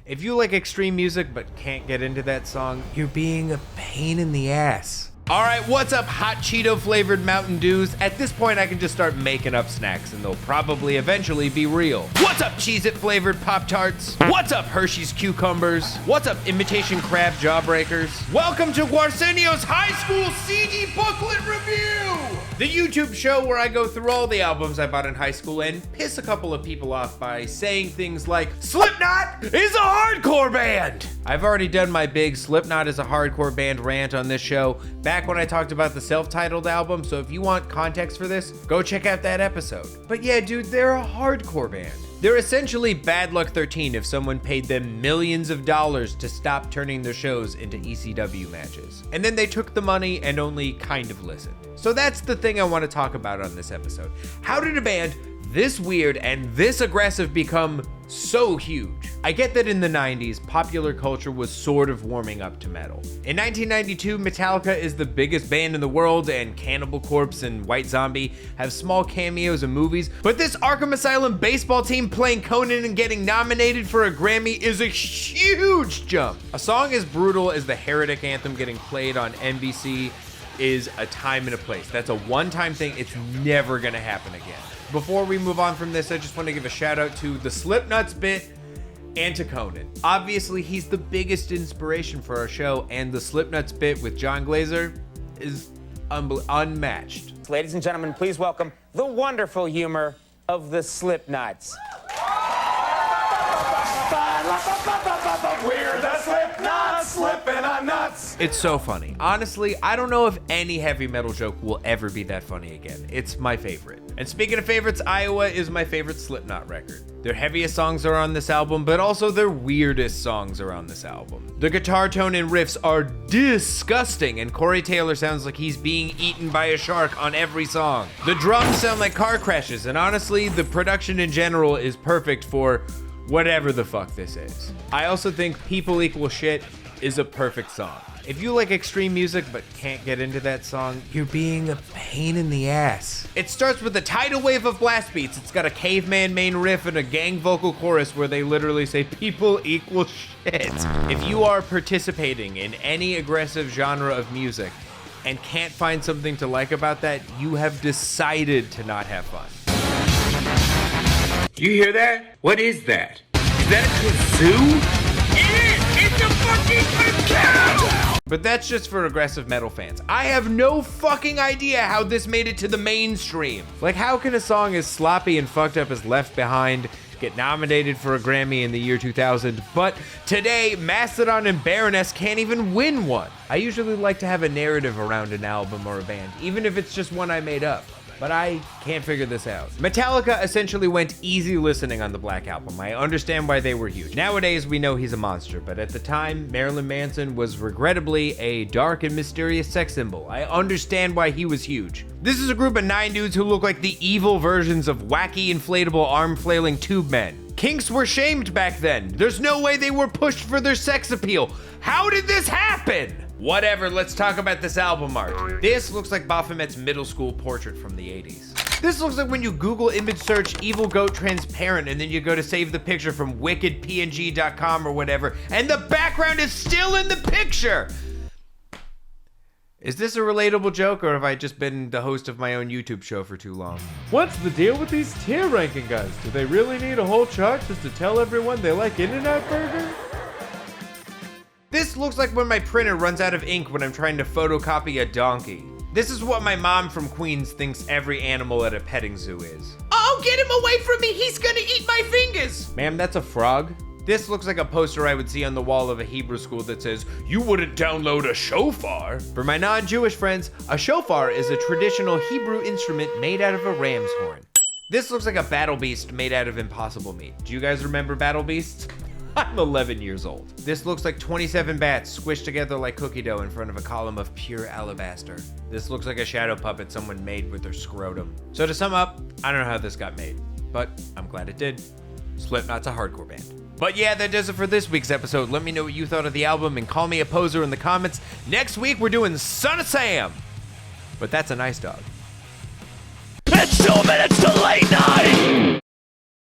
If you like extreme music but can't get into that song, you're being a pain in the ass. All right, what's up, hot Cheeto flavored Mountain Dews? At this point, I can just start making up snacks and they'll probably eventually be real. What's up, Cheez-It flavored Pop-Tarts? What's up, Hershey's Cucumbers? What's up, Imitation Crab Jawbreakers? Welcome to Guarsenio's High School CD Booklet Review! The YouTube show where I go through all the albums I bought in high school and piss a couple of people off by saying things like, Slipknot is a hardcore band! I've already done my big Slipknot is a hardcore band rant on this show back when I talked about the self-titled album, so if you want context for this, go check out that episode. But yeah, dude, they're a hardcore band. They're essentially Bad Luck 13 if someone paid them millions of dollars to stop turning their shows into ECW matches. And then they took the money and only kind of listened. So that's the thing I want to talk about on this episode. How did a band this weird and this aggressive become so huge? I get that in the 90s, popular culture was sort of warming up to metal. In 1992, Metallica is the biggest band in the world, and Cannibal Corpse and White Zombie have small cameos in movies, but this Arkham Asylum baseball team playing Conan and getting nominated for a Grammy is a huge jump. A song as brutal as the Heretic Anthem getting played on NBC is a time and a place. That's a one-time thing. It's never gonna happen again. Before we move on from this, I just want to give a shout out to the Slipknot's bit and to Conan. Obviously, he's the biggest inspiration for our show, and the Slipknot's bit with John Glazer is unmatched. Ladies and gentlemen, please welcome the wonderful humor of the Slipknots. We're the Slipknots, slipping on nuts. It's so funny. Honestly, I don't know if any heavy metal joke will ever be that funny again. It's my favorite. And speaking of favorites, Iowa is my favorite Slipknot record. Their heaviest songs are on this album, but also their weirdest songs are on this album. The guitar tone and riffs are disgusting, and Corey Taylor sounds like he's being eaten by a shark on every song. The drums sound like car crashes, and honestly, the production in general is perfect for whatever the fuck this is. I also think People Equal Shit is a perfect song. If you like extreme music but can't get into that song, you're being a pain in the ass. It starts with a tidal wave of blast beats. It's got a caveman main riff and a gang vocal chorus where they literally say people equal shit. If you are participating in any aggressive genre of music and can't find something to like about that, you have decided to not have fun. You hear that? What is that? Is that a kazoo? It is! It's a fucking kazoo! But that's just for aggressive metal fans. I have no fucking idea how this made it to the mainstream. Like, how can a song as sloppy and fucked up as Left Behind get nominated for a Grammy in the year 2000, but today, Mastodon and Baroness can't even win one? I usually like to have a narrative around an album or a band, even if it's just one I made up. But I can't figure this out. Metallica essentially went easy listening on the Black Album. I understand why they were huge. Nowadays, we know he's a monster, but at the time, Marilyn Manson was regrettably a dark and mysterious sex symbol. I understand why he was huge. This is a group of 9 dudes who look like the evil versions of wacky, inflatable, arm-flailing tube men. Kinks were shamed back then. There's no way they were pushed for their sex appeal. How did this happen? Whatever, let's talk about this album art. This looks like Baphomet's middle school portrait from the 80s. This looks like when you Google image search Evil Goat Transparent and then you go to save the picture from wickedpng.com or whatever, and the background is still in the picture! Is this a relatable joke, or have I just been the host of my own YouTube show for too long? What's the deal with these tier ranking guys? Do they really need a whole chart just to tell everyone they like In-N-Out Burger? This looks like when my printer runs out of ink when I'm trying to photocopy a donkey. This is what my mom from Queens thinks every animal at a petting zoo is. Oh, get him away from me! He's gonna eat my fingers! Ma'am, that's a frog. This looks like a poster I would see on the wall of a Hebrew school that says, "You wouldn't download a shofar." For my non-Jewish friends, a shofar is a traditional Hebrew instrument made out of a ram's horn. This looks like a battle beast made out of impossible meat. Do you guys remember battle beasts? I'm 11 years old. This looks like 27 bats squished together like cookie dough in front of a column of pure alabaster. This looks like a shadow puppet someone made with their scrotum. So to sum up, I don't know how this got made, but I'm glad it did. Slipknot's a hardcore band. But yeah, that does it for this week's episode. Let me know what you thought of the album and call me a poser in the comments. Next week, we're doing Son of Sam. But that's a nice dog. It's 2 minutes to late night!